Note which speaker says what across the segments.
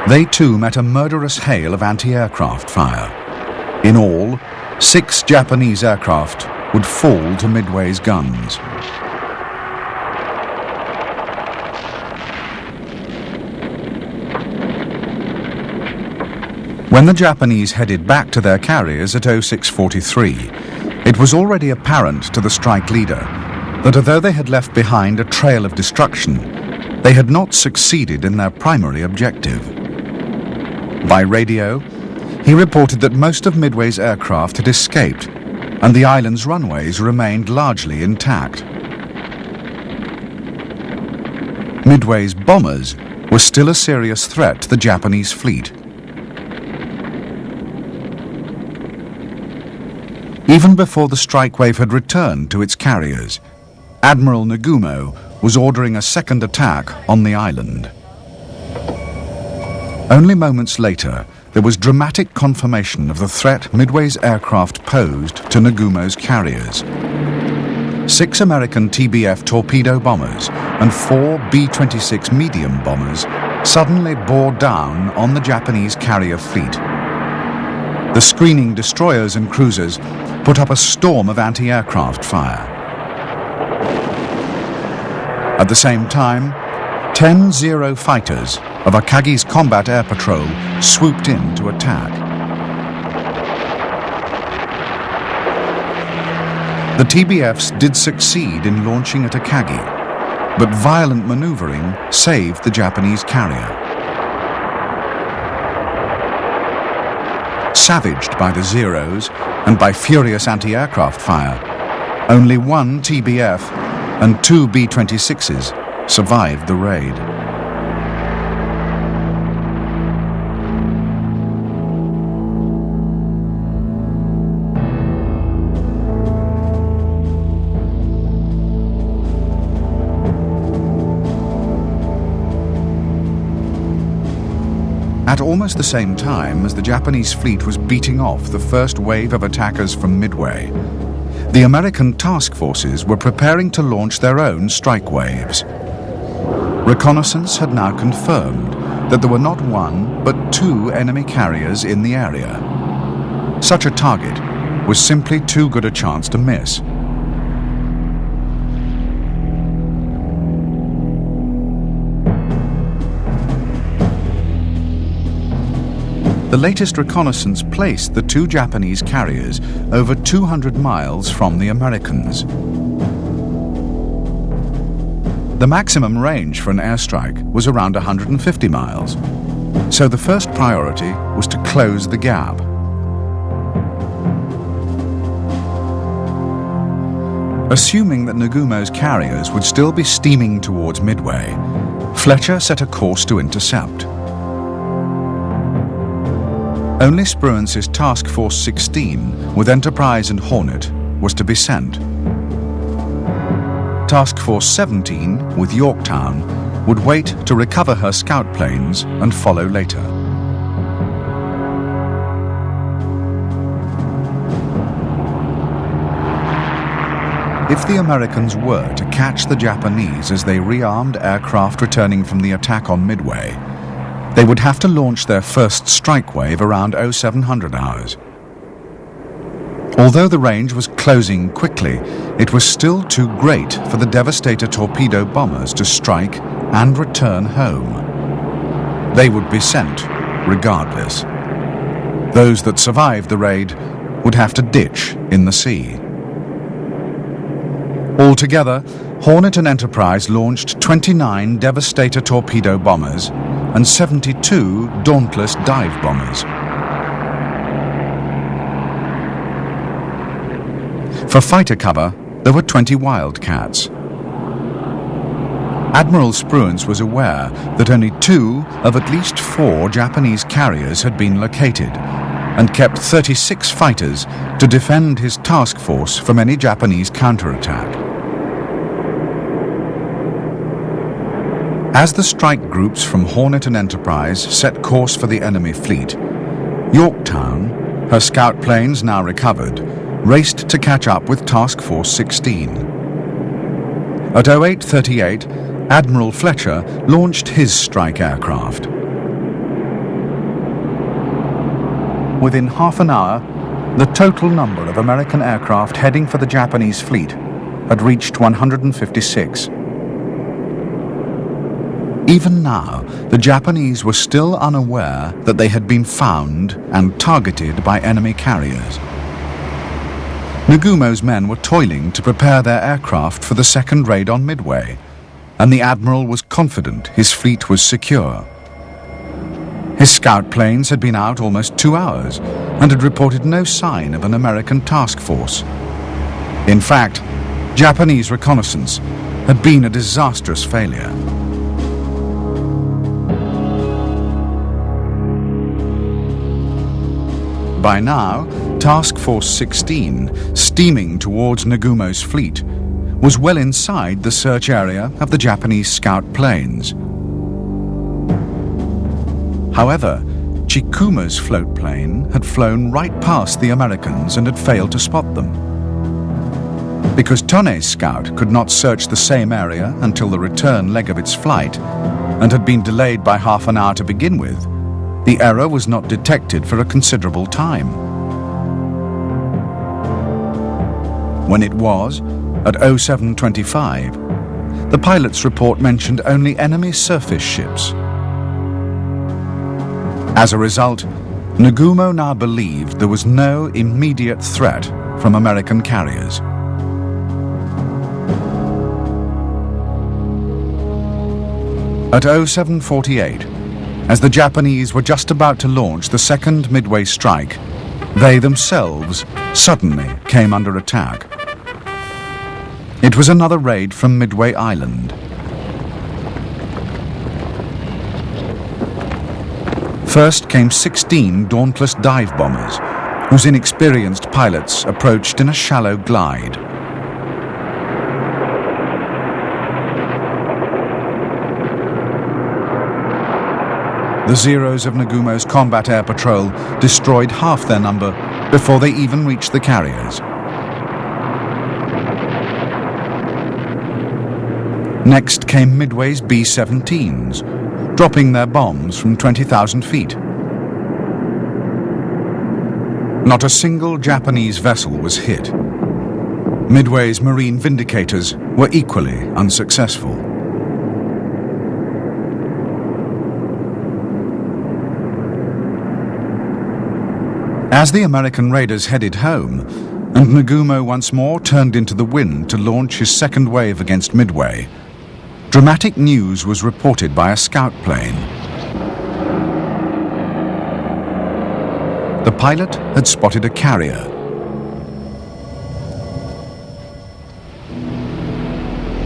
Speaker 1: They too met a murderous hail of anti-aircraft fire. In all, 6 Japanese aircraft would fall to Midway's guns. When the Japanese headed back to their carriers at 0643, it was already apparent to the strike leader that although they had left behind a trail of destruction, they had not succeeded in their primary objective. By radio, he reported that most of Midway's aircraft had escaped and the island's runways remained largely intact. Midway's bombers were still a serious threat to the Japanese fleet. Even before the strike wave had returned to its carriers, Admiral Nimitz was ordering a second attack on the island. Only moments later, there was dramatic confirmation of the threat Midway's aircraft posed to Nimitz's carriers. 6 American TBF torpedo bombers and 4 B-26 medium bombers suddenly bore down on the Japanese carrier fleet. The screening destroyers and cruisers put up a storm of anti-aircraft fire. At the same time, 10 Zero fighters of Akagi's Combat Air Patrol swooped in to attack. The TBFs did succeed in launching at Akagi, but violent maneuvering saved the Japanese carrier. Savaged by the Zeros and by furious anti-aircraft fire, only 1 TBF and 2 B-26s survived the raid. At almost the same time as the Japanese fleet was beating off the first wave of attackers from Midway, the American task forces were preparing to launch their own strike waves. Reconnaissance had now confirmed that there were not 1 but 2 enemy carriers in the area. Such a target was simply too good a chance to miss. The latest reconnaissance placed the 2 Japanese carriers over 200 miles from the Americans. The maximum range for an airstrike was around 150 miles, so the first priority was to close the gap. Assuming that Nimitz's carriers would still be steaming towards Midway, Fletcher set a course to intercept. Only Spruance's Task Force 16 with Enterprise and Hornet was to be sent. Task Force 17 with Yorktown would wait to recover her scout planes and follow later. If the Americans were to catch the Japanese as they rearmed aircraft returning from the attack on Midway, they would have to launch their first strike wave around 0700 hours. Although the range was closing quickly, it was still too great for the Devastator torpedo bombers to strike and return home. They would be sent regardless. Those that survived the raid would have to ditch in the sea. Altogether, Hornet and Enterprise launched 29 Devastator torpedo bombers and 72 Dauntless dive bombers. For fighter cover, there were 20 Wildcats. Admiral Spruance was aware that only 2 of at least 4 Japanese carriers had been located, and kept 36 fighters to defend his task force from any Japanese counterattack. As the strike groups from Hornet and Enterprise set course for the enemy fleet, Yorktown, her scout planes now recovered, raced to catch up with Task Force 16. At 0838, Admiral Fletcher launched his strike aircraft. within half an hour, the total number of American aircraft heading for the Japanese fleet had reached 156. Even now, the Japanese were still unaware that they had been found and targeted by enemy carriers. Nagumo's men were toiling to prepare their aircraft for the second raid on Midway, and the Admiral was confident his fleet was secure. His scout planes had been out almost 2 hours and had reported no sign of an American task force. In fact, Japanese reconnaissance had been a disastrous failure. By now, Task Force 16, steaming towards Nagumo's fleet, was well inside the search area of the Japanese scout planes. However, Chikuma's float plane had flown right past the Americans and had failed to spot them. Because Tone's scout could not search the same area until the return leg of its flight, and had been delayed by half an hour to begin with, the error was not detected for a considerable time. When it was, at 07:25, the pilot's report mentioned only enemy surface ships. As a result, Nagumo now believed there was no immediate threat from American carriers. At 07:48, as the Japanese were just about to launch the second Midway strike, they themselves suddenly came under attack. It was another raid from Midway Island. First came 16 dauntless dive bombers, whose inexperienced pilots approached in a shallow glide. The Zeros of Nagumo's combat air patrol destroyed half their number before they even reached the carriers. Next came Midway's B-17s, dropping their bombs from 20,000 feet. Not a single Japanese vessel was hit. Midway's marine vindicators were equally unsuccessful. As the American raiders headed home, and Nagumo once more turned into the wind to launch his second wave against Midway, dramatic news was reported by a scout plane. The pilot had spotted a carrier.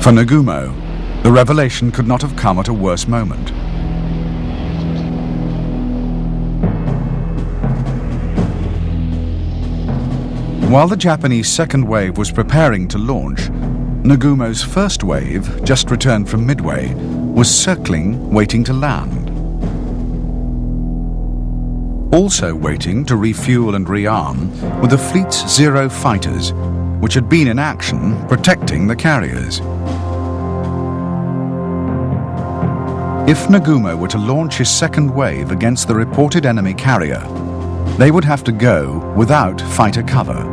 Speaker 1: For Nagumo, the revelation could not have come at a worse moment. While the Japanese second wave was preparing to launch, Nagumo's first wave, just returned from Midway, was circling, waiting to land. Also waiting to refuel and rearm were the fleet's Zero fighters, which had been in action protecting the carriers. If Nagumo were to launch his second wave against the reported enemy carrier, they would have to go without fighter cover.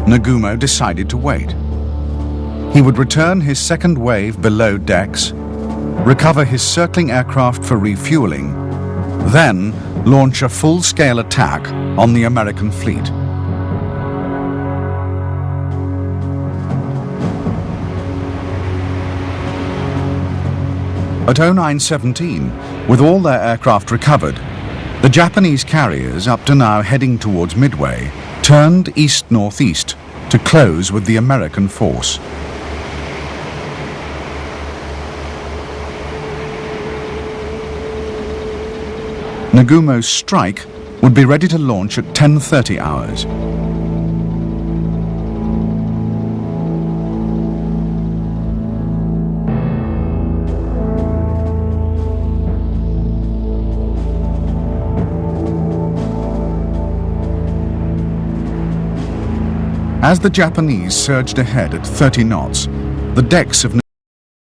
Speaker 1: Nagumo decided to wait. He would return his second wave below decks, recover his circling aircraft for refueling, then launch a full-scale attack on the American fleet. At 09:17, with all their aircraft recovered, the Japanese carriers, up to now heading towards Midway, turned east-northeast to close with the American force. Nagumo's strike would be ready to launch at 10:30 hours. As the Japanese surged ahead at 30 knots, the decks of